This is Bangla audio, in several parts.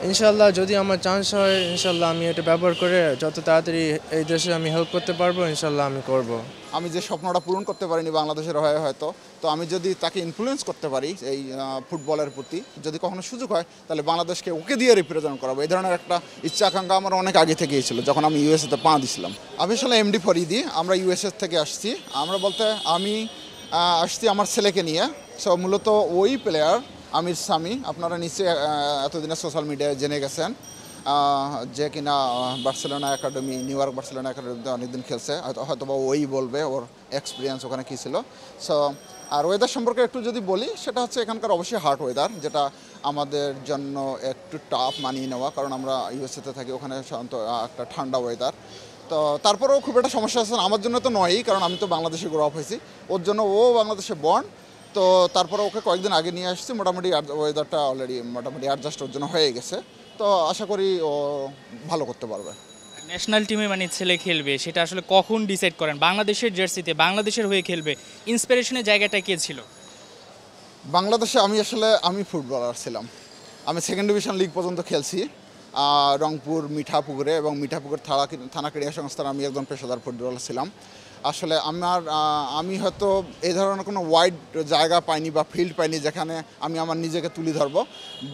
ইনশাল্লাহ যদি আমার চান্স হয় ইনশাল্লাহ আমি এটা ব্যবহার করে যত তাড়াতাড়ি এই দেশে আমি হেল্প করতে পারবো ইনশাল্লাহ আমি করব। আমি যে স্বপ্নটা পূরণ করতে পারিনি বাংলাদেশের হয়ে হয়তো, তো আমি যদি তাকে ইনফ্লুয়েন্স করতে পারি এই ফুটবলের প্রতি, যদি কখনো সুযোগ হয় তাহলে বাংলাদেশকে ওকে দিয়ে রিপ্রেজেন্ট করাবো, এই ধরনের একটা ইচ্ছা আকাঙ্ক্ষা আমার অনেক আগে থেকেই ছিল যখন আমি ইউএসএতে পা দিছিলাম। আমি আসলে এমডি ফরিদি, আমরা ইউএসএ থেকে আসছি। আমরা বলতে আমি আসছি আমার ছেলেকে নিয়ে। সো মূলত ওই প্লেয়ার আমির সামি, আপনারা নিশ্চয়ই এতদিনে সোশ্যাল মিডিয়ায় জেনে গেছেন, যে কিনা Barcelona academy, new York Barcelona একাডেমিতে অনেকদিন খেলছে, হয়তো বা ওই বলবে ওর এক্সপিরিয়েন্স ওখানে কী ছিল। সো আর ওয়েদার সম্পর্কে একটু যদি বলি, সেটা হচ্ছে এখানকার অবশ্যই হার্ড ওয়েদার, যেটা আমাদের জন্য একটু টাফ মানিয়ে নেওয়া, কারণ আমরা ইউএসএতে থাকি, ওখানে সাধারণত একটা ঠান্ডা ওয়েদার। তো তারপরেও খুব একটা সমস্যা আছে আমার জন্য তো নয়ই, কারণ আমি তো বাংলাদেশে গ্রো আপ হয়েছি, ওর জন্য ও বাংলাদেশে বর্ন। তো তারপরে ওকে কয়েকদিন আগে নিয়ে আসছি, মোটামুটি ওয়েদারটা অলরেডি মোটামুটি অ্যাডজাস্ট ওর জন্য হয়ে গেছে। তো আশা করি ও ভালো করতে পারবে। ন্যাশনাল টিমে মানে ছেলে খেলবে সেটা আসলে কখন ডিসাইড করেন? বাংলাদেশের জার্সিতে বাংলাদেশের হয়ে খেলবে, ইন্সপিরেশনের জায়গাটা কে ছিল? বাংলাদেশে আমি ফুটবলার ছিলাম। আমি সেকেন্ড ডিভিশন লিগ পর্যন্ত খেলছি রংপুর মিঠাপুকুরে, এবং মিঠাপুকুর থানা ক্রীড়া সংস্থার আমি একজন পেশাদার ফুটবলার ছিলাম। আসলে আমি হয়তো এই ধরনের কোনো ওয়াইড জায়গা পাইনি বা ফিল্ড পাইনি যেখানে আমি আমার নিজেকে তুলে ধরবো।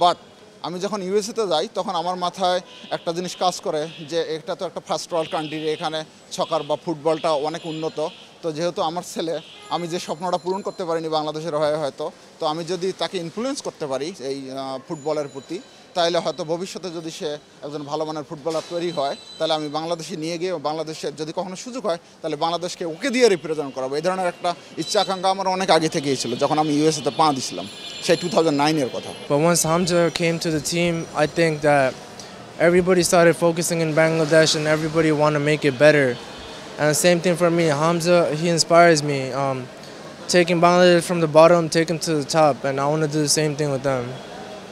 বাট আমি যখন ইউএসএতে যাই তখন আমার মাথায় একটা জিনিস কাজ করে যে এটা তো একটা ফার্স্ট ওয়ার্ল্ড কান্ট্রি, এখানে সকার বা ফুটবলটা অনেক উন্নত। তো যেহেতু আমার ছেলে, আমি যে স্বপ্নটা পূরণ করতে পারিনি বাংলাদেশের হয়ে হয়তো, তো আমি যদি তাকে ইনফ্লুয়েন্স করতে পারি এই ফুটবলের প্রতি, তাহলে হয়তো ভবিষ্যতে যদি সে একজন ভালো মানের ফুটবলার তৈরি হয়, তাহলে আমি বাংলাদেশে নিয়ে গিয়ে বাংলাদেশের যদি কখনো সুযোগ হয় তাহলে বাংলাদেশকে ওকে দিয়ে রিপ্রেজেন্ট করাবো, এই ধরনের একটা ইচ্ছা আকাঙ্ক্ষা আমার অনেক আগে থেকেই ছিল যখন আমি ইউএসএতে পা দিছিলাম, সেই 2009-এর কথা। But once Hamza came to the team, I think that everybody started focusing in Bangladesh and everybody want to make it better. And the same thing for me. Hamza, he inspires me. Taking Bangladesh from the bottom, take him to the top, and I want to do the same thing with them.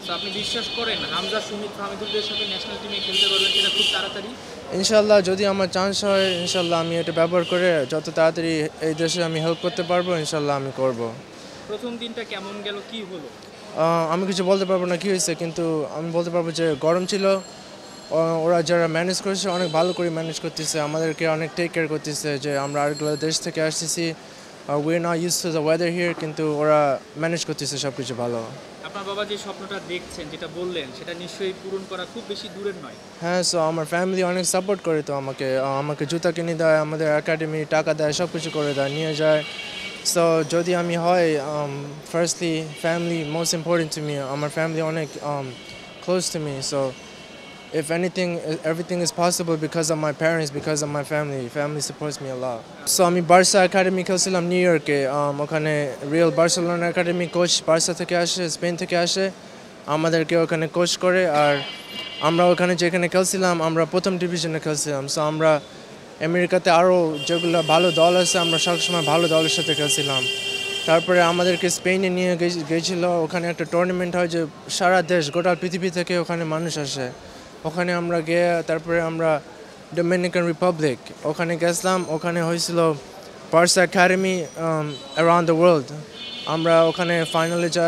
তো আপনি বিশ্বাস করেন হামজা সুমিত ফাহমিদুলদের সাথে ন্যাশনাল টিমে খেলতে পারবেন এটা খুব তাড়াতাড়ি? ইনশাল্লাহ যদি আমার চান্স হয় ইনশাল্লাহ আমি এটা ব্যবহার করে যত তাড়াতাড়ি এই দেশে আমি হেল্প করতে পারবো ইনশাল্লাহ আমি করব। প্রথম দিনটা কেমন গেল, কি হলো? আমি কিছু বলতে পারবো না কী হয়েছে, কিন্তু আমি বলতে পারবো যে গরম ছিল। ওরা যারা ম্যানেজ করেছে অনেক ভালো করে ম্যানেজ করতেছে, আমাদেরকে অনেক টেক কেয়ার করতেছে, যে আমরা আরেকগুলো দেশ থেকে আসতেছি, we are not use to the weather here, কিন্তু ওরা ম্যানেজ করতেছে সব কিছু ভালো। আপনার বাবা যে স্বপ্নটা দেখছেন, যেটা বললেন, সেটা নিশ্চয়ই পূরণ করা খুব বেশি দূরের নয়। হ্যাঁ, সো আমার ফ্যামিলি অনেক সাপোর্ট করে, তো আমাকে জুতা কিনে দেয়, আমাদের একাডেমি টাকা দেয়, সব কিছু করে দেয়, নিয়ে যায়। সো যদি আমি হয়, firstly family most important to me, আমার ফ্যামিলি অনেক close to me. So if anything, everything is possible because of my parents, because of my family. Family supports me a lot. So আমি বার্সা একাডেমি খেলছিলাম নিউ ইয়র্কে, ওখানে real Barcelona academy coach Barca থেকে আসে, স্পেন থেকে আসে, আমাদেরকে ওখানে কোচ করে। আর আমরা ওখানে যেখানে খেলছিলাম আমরা প্রথম ডিভিশনে খেলছিলাম। সো আমরা আমেরিকাতে আরও যেগুলো ভালো দল আছে আমরা সবসময় ভালো দলের সাথে খেলছিলাম। তারপরে আমাদেরকে স্পেনে নিয়ে গিয়েছিল, ওখানে একটা টুর্নামেন্ট হয় যে সারা দেশ গোটা পৃথিবী থেকে ওখানে মানুষ আসে, ওখানে আমরা গিয়ে তারপরে আমরা ডোমিনিকান রিপাবলিক ওখানে গেছিলাম, ওখানে হয়েছিল Barca academy around the world. আমরা ওখানে ফাইনালে যা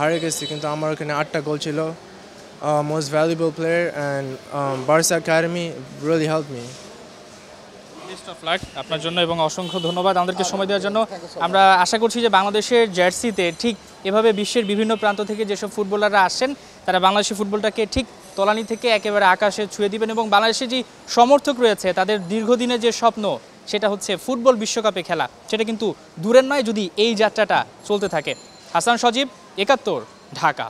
হারে গেছি, কিন্তু আমার ওখানে 8টা গোল ছিল। Most valuable player and Barca academy really help me. Best of luck আপনার জন্য এবং অসংখ্য ধন্যবাদ আমাদেরকে সময় দেওয়ার জন্য। আমরা আশা করছি যে বাংলাদেশের জার্সিতে ঠিক এভাবে বিশ্বের বিভিন্ন প্রান্ত থেকে যেসব ফুটবলাররা আসেন, তারা বাংলাদেশের ফুটবলটাকে ঠিক তলানি থেকে একেবারে আকাশে ছুঁয়ে দিবেন, এবং বাংলাদেশে যে সমর্থক রয়েছে তাদের দীর্ঘদিনের যে স্বপ্ন, সেটা হচ্ছে ফুটবল বিশ্বকাপে খেলা, সেটা কিন্তু দূরের নয় যদি এই যাত্রাটা চলতে থাকে। হাসান সজীব, ৭১, ঢাকা।